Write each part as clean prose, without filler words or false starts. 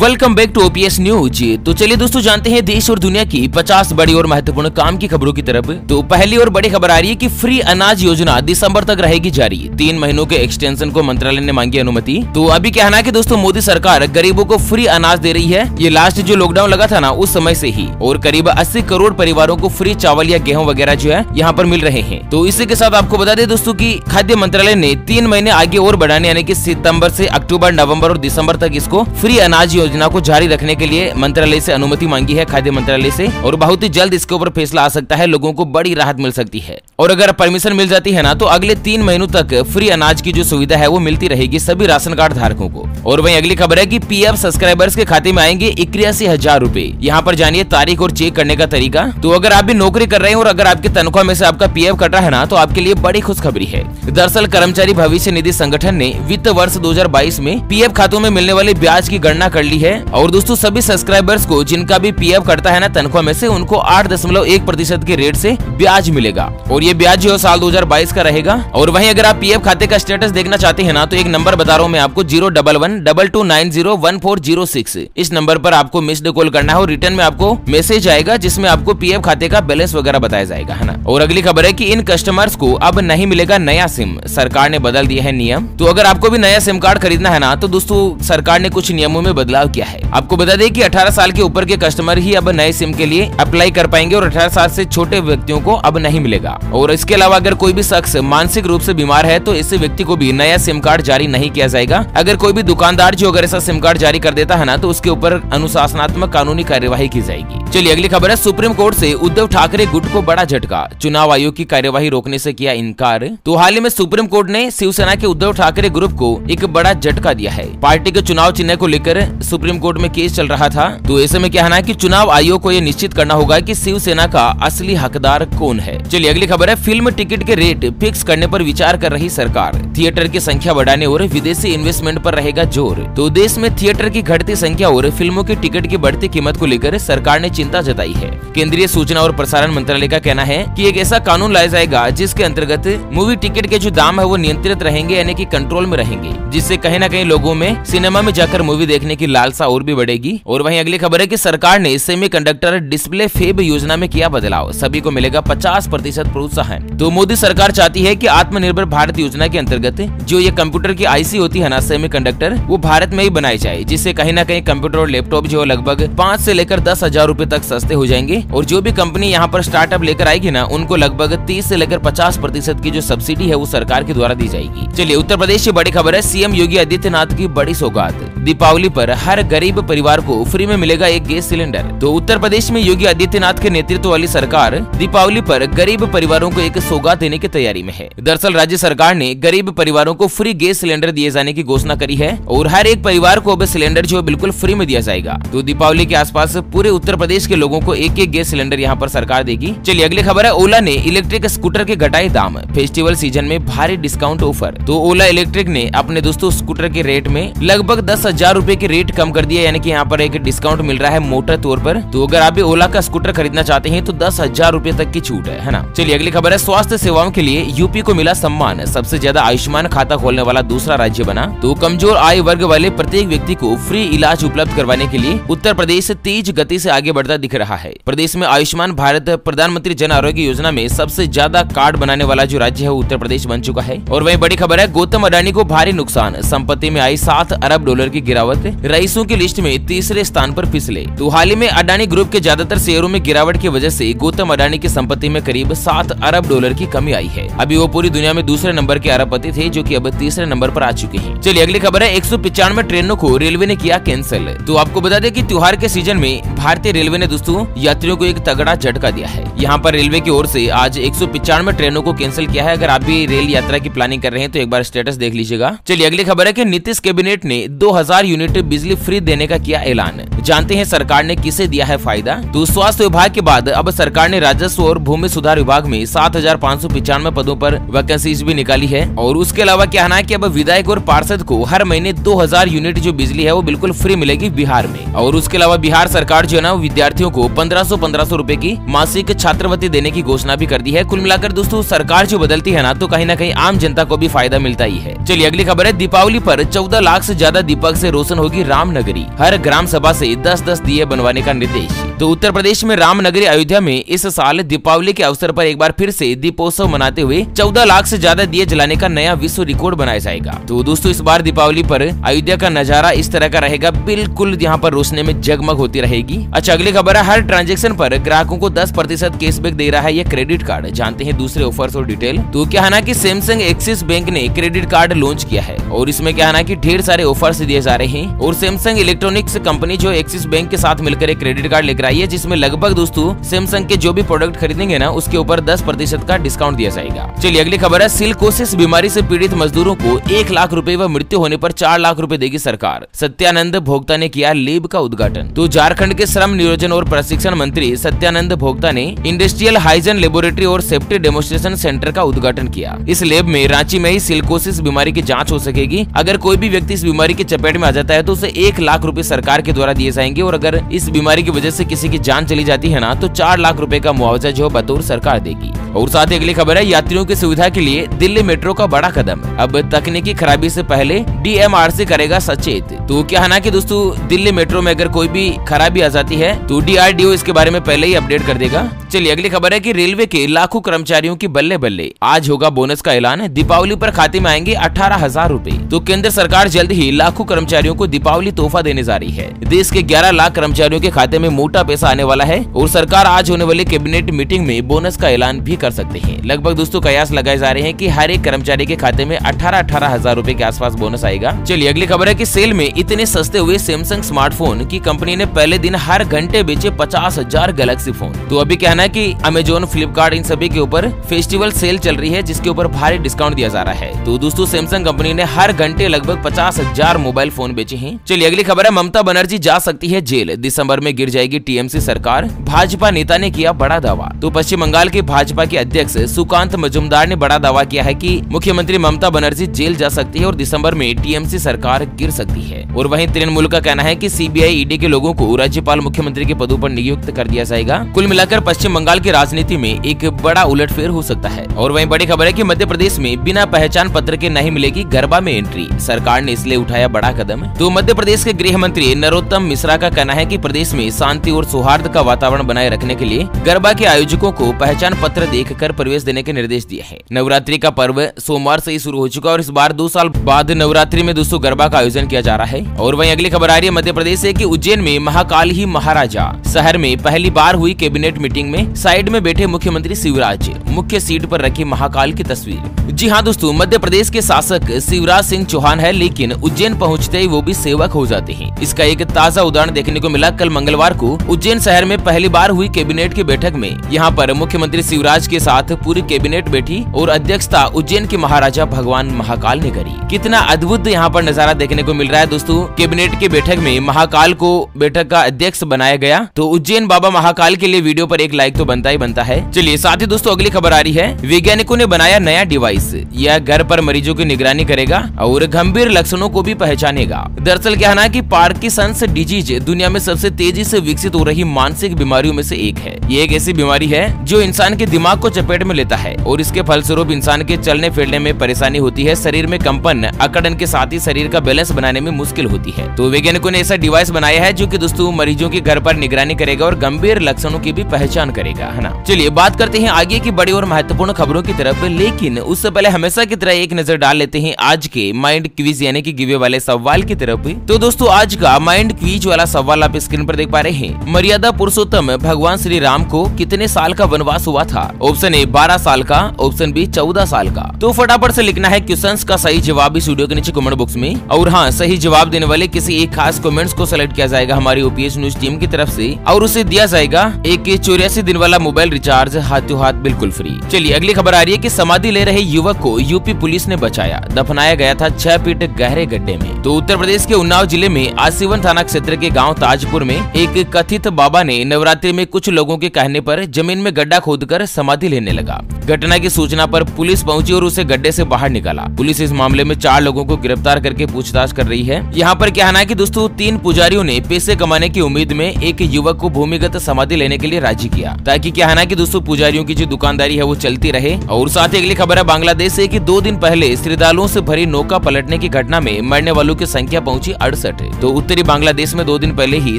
Welcome back to OPS news. तो चलिए दोस्तों जानते हैं देश और दुनिया की 50 बड़ी और महत्वपूर्ण काम की खबरों की तरफ। तो पहली और बड़ी खबर आ रही है कि फ्री अनाज योजना दिसंबर तक रहेगी जारी। 3 महीनों के एक्सटेंशन को मंत्रालय ने मांगी अनुमति। तो अभी कहना है कि दोस्तों मोदी सरकार गरीबों को फ्री अनाज दे रही है। ये लास्ट जो लॉकडाउन लगा था ना उस समय से ही, और करीब 80 करोड़ परिवारों को फ्री चावल या गेहूं वगैरह जो है यहाँ पर मिल रहे हैं। तो इसी के साथ आपको बता दें दोस्तों की खाद्य मंत्रालय ने 3 महीने आगे और बढ़ाने यानी कि सितंबर से अक्टूबर, नवंबर और दिसंबर तक इसको फ्री अनाज योजना को जारी रखने के लिए मंत्रालय से अनुमति मांगी है, खाद्य मंत्रालय से, और बहुत ही जल्द इसके ऊपर फैसला आ सकता है। लोगों को बड़ी राहत मिल सकती है, और अगर परमिशन मिल जाती है ना तो अगले 3 महीनों तक फ्री अनाज की जो सुविधा है वो मिलती रहेगी सभी राशन कार्ड धारकों को। और वहीं अगली खबर है कि पीएफ सब्सक्राइबर्स के खाते में आएंगे 81,000 रूपए। यहाँ पर जानिए तारीख और चेक करने का तरीका। तो अगर आप भी नौकरी कर रहे हैं और अगर आपकी तनख्वाह में से आपका पीएफ कट रहा है ना तो आपके लिए बड़ी खुशखबरी है। दरअसल कर्मचारी भविष्य निधि संगठन ने वित्त वर्ष 2022 में पीएफ खातों में मिलने वाले ब्याज की गणना कर ली है। और दोस्तों सभी सब्सक्राइबर्स को जिनका भी पीएफ कटता है ना तनख्वाह में से, उनको 8.1% के रेट से ब्याज मिलेगा, और ये ब्याज जो साल 2022 का रहेगा। और वहीं अगर आप पीएफ खाते का स्टेटस देखना चाहते हैं ना तो एक नंबर बता रहा हूँ मैं आपको, 011-2290-1406। इस नंबर पर आपको मिस्ड कॉल करना है और रिटर्न में आपको मैसेज आएगा जिसमें आपको पीएफ खाते का बैलेंस वगैरह बताया जाएगा, है ना। और अगली खबर है कि इन कस्टमर्स को अब नहीं मिलेगा नया सिम। सरकार ने बदल दिया है नियम। तो अगर आपको भी नया सिम कार्ड खरीदना है ना तो दोस्तों सरकार ने कुछ नियमों में बदलाव किया है। आपको बता दें कि 18 साल के ऊपर के कस्टमर ही अब नए सिम के लिए अप्लाई कर पाएंगे, और 18 साल से छोटे व्यक्तियों को अब नहीं मिलेगा। और इसके अलावा अगर कोई भी शख्स मानसिक रूप से बीमार है तो ऐसे व्यक्ति को भी नया सिम कार्ड जारी नहीं किया जाएगा। अगर कोई भी दुकानदार जो अगर ऐसा सिम कार्ड जारी कर देता है ना तो उसके ऊपर अनुशासनात्मक कानूनी कार्यवाही की जाएगी। चलिए अगली खबर है, सुप्रीम कोर्ट से उद्धव ठाकरे गुट को बड़ा झटका। चुनाव आयोग की कार्यवाही रोकने से किया इनकार। तो हाल ही में सुप्रीम कोर्ट ने शिवसेना के उद्धव ठाकरे ग्रुप को एक बड़ा झटका दिया है। पार्टी के चुनाव चिन्ह को लेकर सुप्रीम कोर्ट में केस चल रहा था। तो ऐसे में कहना है कि चुनाव आयोग को यह निश्चित करना होगा कि शिवसेना का असली हकदार कौन है। चलिए अगली खबर है, फिल्म टिकट के रेट फिक्स करने पर विचार कर रही सरकार। थिएटर की संख्या बढ़ाने और विदेशी इन्वेस्टमेंट पर रहेगा जोर। तो देश में थिएटर की घटती संख्या और फिल्मों की टिकट की बढ़ती कीमत को लेकर सरकार ने चिंता जताई है। केंद्रीय सूचना और प्रसारण मंत्रालय का कहना है कि एक ऐसा कानून लाया जाएगा जिसके अंतर्गत मूवी टिकट के जो दाम है वो नियंत्रित रहेंगे, यानी कि कंट्रोल में रहेंगे, जिससे कहीं न कहीं लोगों में सिनेमा में जाकर मूवी देखने की लालसा और भी बढ़ेगी। और वहीं अगली खबर है कि सरकार ने सेमीकंडक्टर डिस्प्ले फेब योजना में किया बदलाव। सभी को मिलेगा 50% प्रोत्साहन। तो मोदी सरकार चाहती है कि आत्मनिर्भर भारत योजना के अंतर्गत जो ये कंप्यूटर की आईसी होती है ना सेमीकंडक्टर, वो भारत में ही बनाई जाए, जिससे कहीं ना कहीं कंप्यूटर और लैपटॉप जो लगभग 5 से लेकर 10,000 रूपए तक सस्ते हो जाएंगे। और जो भी कंपनी यहाँ पर स्टार्टअप लेकर आएगी ना उनको लगभग 30 से लेकर 50% की जो सब्सिडी है वो सरकार के द्वारा दी जाएगी। चलिए उत्तर प्रदेश से बड़ी खबर है, सीएम योगी आदित्यनाथ की बड़ी सौगात। दीपावली पर हर गरीब परिवार को फ्री में मिलेगा एक गैस सिलेंडर। तो उत्तर प्रदेश में योगी आदित्यनाथ के नेतृत्व वाली सरकार दीपावली पर गरीब परिवारों को एक सौगात देने की तैयारी में है। दरअसल राज्य सरकार ने गरीब परिवारों को फ्री गैस सिलेंडर दिए जाने की घोषणा करी है, और हर एक परिवार को अब सिलेंडर जो बिल्कुल फ्री में दिया जाएगा। तो दीपावली के आसपास पूरे उत्तर प्रदेश के लोगों को एक गैस सिलेंडर यहाँ पर सरकार देगी। चलिए अगली खबर है, ओला ने इलेक्ट्रिक स्कूटर के घटाए दाम। फेस्टिवल सीजन में भारी डिस्काउंट ऑफर। तो ओला इलेक्ट्रिक ने अपने दोस्तों स्कूटर के रेट में लगभग 10,000 रूपए के रेट कम कर दिया, यानी कि यहाँ पर एक डिस्काउंट मिल रहा है मोटा तौर पर। तो अगर आप भी ओला का स्कूटर खरीदना चाहते हैं तो 10,000 रूपए तक की छूट है ना। चलिए अगली खबर है, स्वास्थ्य सेवाओं के लिए यूपी को मिला सम्मान। सबसे ज्यादा आयुष्मान खाता खोलने वाला दूसरा राज्य बना। तो कमजोर आय वर्ग वाले प्रत्येक व्यक्ति को फ्री इलाज उपलब्ध करवाने के लिए उत्तर प्रदेश तेज गति से आगे बढ़ता दिख रहा है। प्रदेश में आयुष्मान भारत प्रधानमंत्री जन आरोग्य योजना में सबसे ज्यादा कार्ड बनाने वाला जो राज्य है उत्तर प्रदेश बन चुका है। और वहीं बड़ी खबर है, गौतम अडानी को भारी नुकसान। संपत्ति में आई 7 अरब डॉलर की गिरावट। रईसों की लिस्ट में तीसरे स्थान पर फिसले। तो हाल ही में अडानी ग्रुप के ज्यादातर शेयरों में गिरावट की वजह से गौतम अडानी की संपत्ति में करीब 7 अरब डॉलर की कमी आई है। अभी वो पूरी दुनिया में दूसरे नंबर के अरबपति थे, जो कि अब तीसरे नंबर पर आ चुके हैं। चलिए अगली खबर है, 195 ट्रेनों को रेलवे ने किया कैंसिल। तो आपको बता दें कि त्योहार के सीजन में भारतीय रेलवे ने दोस्तों यात्रियों को एक तगड़ा झटका दिया है। यहाँ पर रेलवे की ओर से आज 195 ट्रेनों को कैंसिल किया है। अगर आप भी रेल यात्रा की प्लानिंग कर रहे हैं तो एक बार स्टेटस देख लीजिएगा। चलिए अगली खबर है कि नीतीश कैबिनेट ने 2000 यूनिट बिजली फ्री देने का किया ऐलान। जानते हैं सरकार ने किसे दिया है फायदा। तो स्वास्थ्य विभाग के बाद अब सरकार ने राजस्व और भूमि सुधार विभाग में 7,595 पदों पर वैकेंसीज भी निकाली है। और उसके अलावा क्या है कि अब विधायक और पार्षद को हर महीने 2000 यूनिट जो बिजली है वो बिल्कुल फ्री मिलेगी बिहार में। और उसके अलावा बिहार सरकार जो है ना विद्यार्थियों को 1500 रुपए की मासिक छात्रवृत्ति देने की घोषणा भी कर दी है। कुल मिलाकर दोस्तों सरकार जो बदलती है ना तो कहीं ना कहीं आम जनता को भी फायदा मिलता ही है। चलिए अगली खबर है, दीपावली पर 14 लाख से ज्यादा दीपक से रोशन होगी रामनगरी, हर ग्राम सभा से 10-10 दिए बनवाने का निर्देश। तो उत्तर प्रदेश में रामनगरी अयोध्या में इस साल दीपावली के अवसर पर एक बार फिर से दीपोत्सव मनाते हुए 14 लाख से ज्यादा दिए जलाने का नया विश्व रिकॉर्ड बनाया जाएगा। तो दोस्तों इस बार दीपावली पर अयोध्या का नजारा इस तरह का रहेगा, बिल्कुल यहाँ पर रोशनी में जगमग होती रहेगी। अच्छा अगली खबर है, हर ट्रांजेक्शन पर ग्राहकों को 10% कैशबैक दे रहा है ये क्रेडिट कार्ड। जानते हैं दूसरे ऑफर्स और डिटेल। तो क्या है ना कि सैमसंग एक्सिस बैंक ने क्रेडिट कार्ड लॉन्च किया है और इसमें क्या है ना कि ढेर सारे ऑफर्स दिए जा रहे हैं। और सैमसंग इलेक्ट्रॉनिक्स कंपनी जो एक्सिस बैंक के साथ मिलकर एक क्रेडिट कार्ड लेकर आई है, जिसमें लगभग दोस्तों सैमसंग के जो भी प्रोडक्ट खरीदेंगे ना उसके ऊपर 10% का डिस्काउंट दिया जाएगा। चलिए अगली खबर है, सिलिकोसिस बीमारी से पीड़ित मजदूरों को 1 लाख रुपए व मृत्यु होने पर 4 लाख रुपए देगी सरकार। सत्यानंद भोक्ता ने किया लैब का उद्घाटन। तो झारखंड के श्रम नियोजन और प्रशिक्षण मंत्री सत्यानंद भोक्ता ने इंडस्ट्रियल हाइजीन लेबोरेटरी और सेफ्टी डेमोन्स्ट्रेशन सेंटर का उद्घाटन किया। इस लैब में रांची में ही सिलिकोसिस बीमारी की जांच हो सकेगी। अगर कोई भी व्यक्ति इस बीमारी की चपेट में आ जाता है तो उसे 1 लाख रुपए सरकार के द्वारा दिए जाएंगे और अगर इस बीमारी की वजह से किसी की जान चली जाती है ना तो 4 लाख रुपए का मुआवजा जो बतौर सरकार देगी। और साथ ही अगली खबर है, यात्रियों की सुविधा के लिए दिल्ली मेट्रो का बड़ा कदम। अब तकनीकी खराबी से पहले DMRC करेगा सचेत। तो क्या है ना कि दोस्तों दिल्ली मेट्रो में अगर कोई भी खराबी आ जाती है तो DRDO इसके बारे में पहले ही अपडेट कर देगा। चलिए अगली खबर है कि रेलवे के लाखों कर्मचारियों की बल्ले बल्ले, आज होगा बोनस का ऐलान। दीपावली पर खाते में आएंगे 18,000 रुपए। तो केंद्र सरकार जल्द ही लाखों कर्मचारियों को दीपावली तोहफा देने जा रही है। देश के 11 लाख कर्मचारियों के खाते में मोटा पैसा आने वाला है और सरकार आज होने वाली कैबिनेट मीटिंग में बोनस का ऐलान भी कर सकते हैं। लगभग दोस्तों कयास लगाए जा रहे हैं कि हर एक कर्मचारी के खाते में 18,000 रुपए के आसपास बोनस आएगा। चलिए अगली खबर है कि सेल में इतने सस्ते हुए सैमसंग स्मार्टफोन की कंपनी ने पहले दिन हर घंटे बेचे 50,000 गैलेक्सी फोन। तो अभी क्या है ना कि अमेजोन, फ्लिपकार्ट इन सभी के ऊपर फेस्टिवल सेल चल रही है जिसके ऊपर भारी डिस्काउंट दिया जा रहा है। तो दोस्तों सैमसंग कंपनी ने हर घंटे लगभग 50,000 मोबाइल फोन बेचे हैं। चलिए अगली खबर है, ममता बनर्जी जा सकती है जेल, दिसंबर में गिर जाएगी TMC सरकार। भाजपा नेता ने किया बड़ा दावा। तो पश्चिम बंगाल के भाजपा के अध्यक्ष सुकांत मजुमदार ने बड़ा दावा किया है कि मुख्यमंत्री ममता बनर्जी जेल जा सकती है और दिसंबर में TMC सरकार गिर सकती है। और वहीं तृणमूल का कहना है कि CBI ED के लोगों को राज्यपाल मुख्यमंत्री के पदों पर नियुक्त कर दिया जाएगा। कुल मिलाकर पश्चिम बंगाल की राजनीति में एक बड़ा उलटफेर हो सकता है। और वहीं बड़ी खबर है कि मध्य प्रदेश में बिना पहचान पत्र के नहीं मिलेगी गरबा में एंट्री, सरकार ने इसलिए उठाया बड़ा कदम। तो मध्य प्रदेश के गृह मंत्री नरोत्तम मिश्रा का कहना है कि प्रदेश में शांति और सौहार्द का वातावरण बनाए रखने के लिए गरबा के आयोजकों को पहचान पत्र देखकर प्रवेश देने के निर्देश दिए हैं। नवरात्रि का पर्व सोमवार से ही शुरू हो चुका और इस बार 2 साल बाद नवरात्रि में दोस्तों गरबा का आयोजन किया जा रहा है। और वहीं अगली खबर आ रही है मध्य प्रदेश से कि उज्जैन में महाकाल ही महाराजा शहर में पहली बार हुई कैबिनेट मीटिंग में साइड में बैठे मुख्यमंत्री शिवराज, मुख्य सीट पर रखी महाकाल की तस्वीर। जी हाँ दोस्तों, मध्य प्रदेश के शासक शिवराज सिंह चौहान है, लेकिन उज्जैन पहुँचते ही वो भी सेवक हो जाते हैं। इसका एक ताजा उदाहरण देखने को मिला कल मंगलवार को उज्जैन शहर में पहली बार हुई कैबिनेट की बैठक में। यहाँ पर मुख्यमंत्री शिवराज के साथ पूरी कैबिनेट बैठी और अध्यक्षता उज्जैन के महाराजा भगवान महाकाल ने करी। कितना अद्भुत यहाँ पर नजारा देखने को मिल रहा है दोस्तों। कैबिनेट की बैठक में महाकाल को बैठक का अध्यक्ष बनाया गया, तो उज्जैन बाबा महाकाल के लिए वीडियो पर एक लाइक तो बनता ही बनता है। चलिए साथ ही दोस्तों अगली खबर आ रही है, वैज्ञानिकों ने बनाया नया डिवाइस, यह घर पर मरीजों की निगरानी करेगा और गंभीर लक्षणों को भी पहचानेगा। दरअसल क्या है ना कि पार्किंसंस डिजीज दुनिया में सबसे तेजी से विकसित हो रही मानसिक बीमारियों में से एक है। ये एक ऐसी बीमारी है जो इंसान के दिमाग को चपेट में लेता है और इसके फलस्वरूप इंसान के चलने फिरने में परेशानी होती है, शरीर में कंपन, अकड़न के साथ ही शरीर का बैलेंस बनाने में मुश्किल होती है। तो वैज्ञानिकों ने ऐसा डिवाइस बनाया है जो कि दोस्तों मरीजों के घर पर निगरानी करेगा और गंभीर लक्षणों की भी पहचान करेगा, है ना। चलिए बात करते हैं आगे की बड़ी और महत्वपूर्ण खबरों की तरफ, लेकिन उससे पहले हमेशा की तरह एक नजर डाल लेते हैं आज के माइंड क्विज यानी कि गिवे वाले सवाल की तरफ। तो दोस्तों आज का माइंड क्विज वाला सवाल आप स्क्रीन पर देख पा रहे हैं। मर्यादा पुरुषोत्तम भगवान श्री राम को कितने साल का वनवास हुआ था? ऑप्शन ए 12 साल का, ऑप्शन बी 14 साल का। तो फटाफट से लिखना है क्वेश्चंस का सही जवाब इस वीडियो के नीचे कमेंट बॉक्स में। और हाँ, सही जवाब देने वाले किसी एक खास कमेंट्स को सेलेक्ट किया जाएगा हमारी ओपीएस न्यूज टीम की तरफ से और उसे दिया जाएगा एक 84 दिन वाला मोबाइल रिचार्ज हाथों हाथ बिल्कुल फ्री। चलिए अगली खबर आ रही है कि समाधि ले रहे युवक को यूपी पुलिस ने बचाया, दफनाया गया था 6 फीट गहरे गड्ढे में। तो उत्तर प्रदेश के उन्नाव जिले में आसीवन थाना क्षेत्र के गाँव ताजपुर में एक कथित बाबा ने नवरात्रि में कुछ लोगों के कहने पर जमीन में गड्ढा खोदकर समाधि लेने लगा। घटना की सूचना पर पुलिस पहुंची और उसे गड्ढे से बाहर निकाला। पुलिस इस मामले में 4 लोगों को गिरफ्तार करके पूछताछ कर रही है। यहाँ पर क्या है कि दोस्तों 3 पुजारियों ने पैसे कमाने की उम्मीद में एक युवक को भूमिगत समाधि लेने के लिए राजी किया, ताकि क्या है कि दोस्तों पुजारियों की जो दुकानदारी है वो चलती रहे। और साथ ही अगली खबर है बांग्लादेश से कि 2 दिन पहले श्रद्धालुओं से भरी नौका पलटने की घटना में मरने वालों की संख्या पहुंची 68। तो उत्तरी बांग्लादेश में 2 दिन पहले ही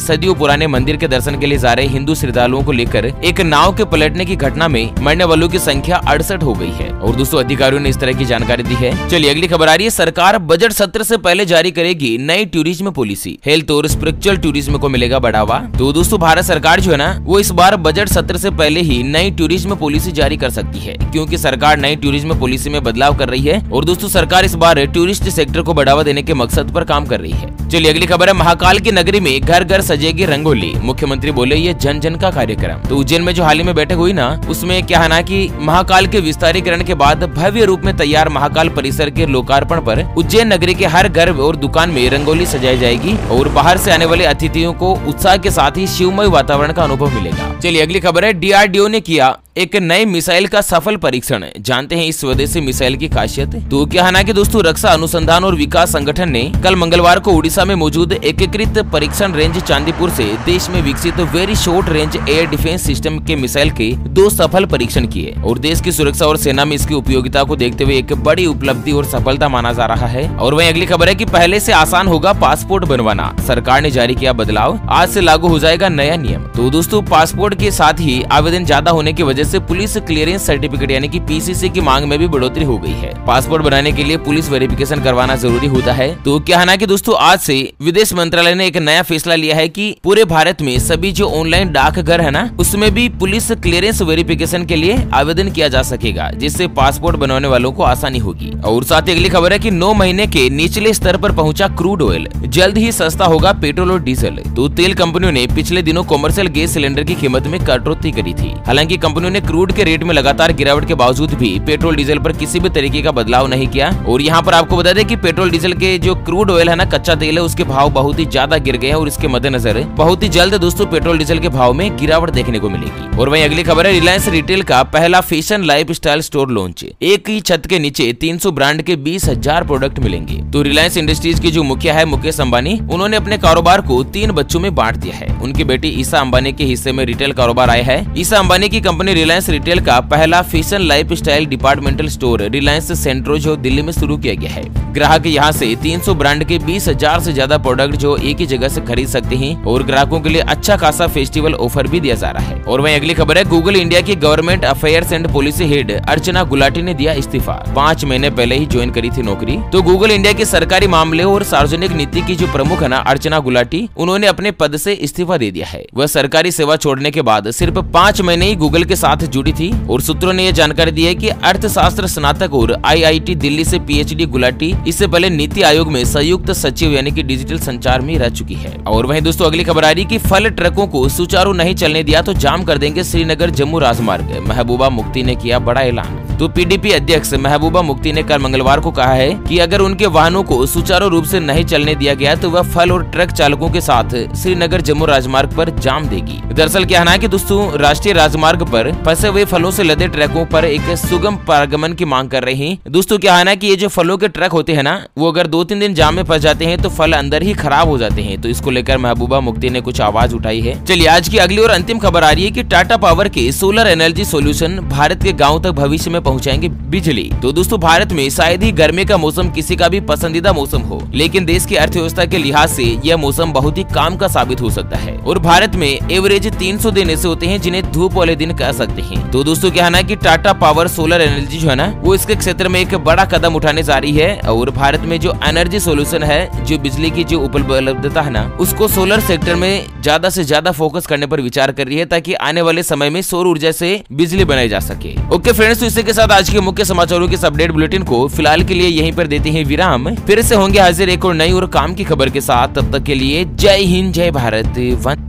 सदियों पुराने मंदिर के दर्शन के लिए जा रहे हिंदू श्रद्धालुओं को लेकर एक नाव के पलटने की घटना में मरने वालों की संख्या 68 हो गई है। और दोस्तों अधिकारियों ने इस तरह की जानकारी दी है। चलिए अगली खबर आ रही है, सरकार बजट सत्र से पहले जारी करेगी नई टूरिज्म पॉलिसी, हेल्थ और स्पिरिचुअल टूरिज्म को मिलेगा बढ़ावा। तो दोस्तों भारत सरकार जो है ना वो इस बार बजट सत्र से पहले ही नई टूरिज्म पॉलिसी जारी कर सकती है, क्योंकि सरकार नई टूरिज्म पॉलिसी में बदलाव कर रही है। और दोस्तों सरकार इस बार टूरिस्ट सेक्टर को बढ़ावा देने के मकसद पर काम कर रही है। चलिए अगली खबर है, महाकाल की नगरी में घर घर सजेगी रंगोली, मुख्यमंत्री बोले ये जन जन का कार्यक्रम। तो उज्जैन में जो हाल ही में बैठक हुई ना उसमें क्या है ना कि महाकाल के विस्तारीकरण के बाद भव्य रूप में तैयार महाकाल परिसर के लोकार्पण पर उज्जैन नगरी के हर घर और दुकान में रंगोली सजाई जाएगी और बाहर से आने वाले अतिथियों को उत्साह के साथ ही शिवमय वातावरण का अनुभव मिलेगा। चलिए अगली खबर है, डीआरडीओ ने किया एक नई मिसाइल का सफल परीक्षण। जानते हैं इस स्वदेशी मिसाइल की खासियत। तो क्या है ना कि दोस्तों रक्षा अनुसंधान और विकास संगठन ने कल मंगलवार को उड़ीसा में मौजूद एकीकृत परीक्षण रेंज चांदीपुर से देश में विकसित very short range air defence system के मिसाइल के 2 सफल परीक्षण किए और देश की सुरक्षा और सेना में इसकी उपयोगिता को देखते हुए एक बड़ी उपलब्धि और सफलता माना जा रहा है। और वहीं अगली खबर है कि पहले से आसान होगा पासपोर्ट बनवाना, सरकार ने जारी किया बदलाव, आज से लागू हो जाएगा नया नियम। तो दोस्तों पासपोर्ट के साथ ही आवेदन ज्यादा होने की वजह से पुलिस क्लियरेंस सर्टिफिकेट यानी कि पीसीसी की मांग में भी बढ़ोतरी हो गई है। पासपोर्ट बनाने के लिए पुलिस वेरिफिकेशन करवाना जरूरी होता है। तो क्या है ना कि दोस्तों आज से विदेश मंत्रालय ने एक नया फैसला लिया है कि पूरे भारत में सभी जो ऑनलाइन डाकघर है ना उसमें भी पुलिस क्लियरेंस वेरिफिकेशन के लिए आवेदन किया जा सकेगा, जिससे पासपोर्ट बनाने वालों को आसानी होगी। और साथ ही अगली खबर है कि 9 महीने के निचले स्तर पर पहुंचा क्रूड ऑयल, जल्द ही सस्ता होगा पेट्रोल और डीजल। तो तेल कंपनियों ने पिछले दिनों कॉमर्शियल गैस सिलेंडर की कीमत में कटौती करी थी। हालांकि कंपनियों ने क्रूड के रेट में लगातार गिरावट के बावजूद भी पेट्रोल डीजल पर किसी भी तरीके का बदलाव नहीं किया। और यहाँ पर आपको बता दें कि पेट्रोल डीजल के जो क्रूड ऑयल है ना कच्चा तेल है उसके भाव बहुत ही ज्यादा गिर गए हैं और इसके मद्देनजर बहुत ही जल्द दोस्तों पेट्रोल डीजल के भाव में गिरावट देखने को मिलेगी। और वहीं अगली खबर है, रिलायंस रिटेल का पहला फैशन लाइफस्टाइल स्टोर लॉन्च। एक ही छत के नीचे 300 ब्रांड के 20,000 प्रोडक्ट मिलेंगे। तो रिलायंस इंडस्ट्रीज के जो मुखिया है मुकेश अंबानी, उन्होंने अपने कारोबार को 3 बच्चों में बांट दिया है। उनकी बेटी ईसा अंबानी के हिस्से में रिटेल कारोबार आया है। ईसा अंबानी की कंपनी रिलायंस रिटेल का पहला fashion lifestyle departmental store Reliance Centro Delhi में शुरू किया गया है। ग्राहक यहाँ से 300 ब्रांड के 20,000 से ज्यादा प्रोडक्ट जो एक ही जगह से खरीद सकते हैं और ग्राहकों के लिए अच्छा खासा फेस्टिवल ऑफर भी दिया जा रहा है। और वहीं अगली खबर है, गूगल इंडिया की government affairs and policy head Archana Gulati ने दिया इस्तीफा। 5 महीने पहले ही ज्वाइन करी थी नौकरी। तो गूगल इंडिया के सरकारी मामले और सार्वजनिक नीति की जो प्रमुख है ना अर्चना गुलाटी, उन्होंने अपने पद से इस्तीफा दे दिया है। वह सरकारी सेवा छोड़ने के बाद सिर्फ 5 महीने ही गूगल के साथ जुड़ी थी। और सूत्रों ने यह जानकारी दी है कि अर्थशास्त्र स्नातक और IIT दिल्ली से PhD गुलाटी इससे पहले नीति आयोग में संयुक्त सचिव यानी कि डिजिटल संचार में रह चुकी है। और वहीं दोस्तों अगली खबर आ रही कि फल ट्रकों को सुचारू नहीं चलने दिया तो जाम कर देंगे श्रीनगर जम्मू राजमार्ग, महबूबा मुफ्ती ने किया बड़ा ऐलान। तो PDP अध्यक्ष महबूबा मुफ्ती ने कल मंगलवार को कहा है कि अगर उनके वाहनों को सुचारू रूप से नहीं चलने दिया गया तो वह फल और ट्रक चालकों के साथ श्रीनगर जम्मू राजमार्ग पर जाम देगी। दरअसल क्या है कि दोस्तों राष्ट्रीय राजमार्ग पर फंसे हुए फलों से लदे ट्रकों पर एक सुगम पारगमन की मांग कर रहे हैं। दोस्तों क्या है ना कि ये जो फलों के ट्रक होते हैं ना वो अगर 2-3 दिन जाम में फंस जाते हैं तो फल अंदर ही खराब हो जाते हैं। तो इसको लेकर महबूबा मुफ्ती ने कुछ आवाज उठाई है। चलिए आज की अगली और अंतिम खबर आ रही है कि टाटा पावर के सोलर एनर्जी सोल्यूशन भारत के गाँव तक भविष्य में पहुंचाएंगे बिजली। तो दोस्तों भारत में शायद ही गर्मी का मौसम किसी का भी पसंदीदा मौसम हो, लेकिन देश की अर्थव्यवस्था के लिहाज से यह मौसम बहुत ही काम का साबित हो सकता है। और भारत में एवरेज 300 दिन ऐसे होते हैं जिन्हें धूप वाले दिन कह सकते हैं। तो दोस्तों क्या है ना कि टाटा पावर सोलर एनर्जी जो है ना वो इसके क्षेत्र में एक बड़ा कदम उठाने जा रही है। और भारत में जो एनर्जी सोल्यूशन है, जो बिजली की जो उपलब्धता है ना, उसको सोलर सेक्टर में ज्यादा से ज्यादा फोकस करने पर विचार कर रही है, ताकि आने वाले समय में सौर ऊर्जा से बिजली बनाई जा सके। ओके फ्रेंड्स, तो इसी के साथ आज के मुख्य समाचारों के अपडेट बुलेटिन को फिलहाल के लिए यहीं पर देते हैं विराम। फिर से होंगे हाजिर एक और नई और काम की खबर के साथ। तब तक के लिए जय हिंद, जय भारत।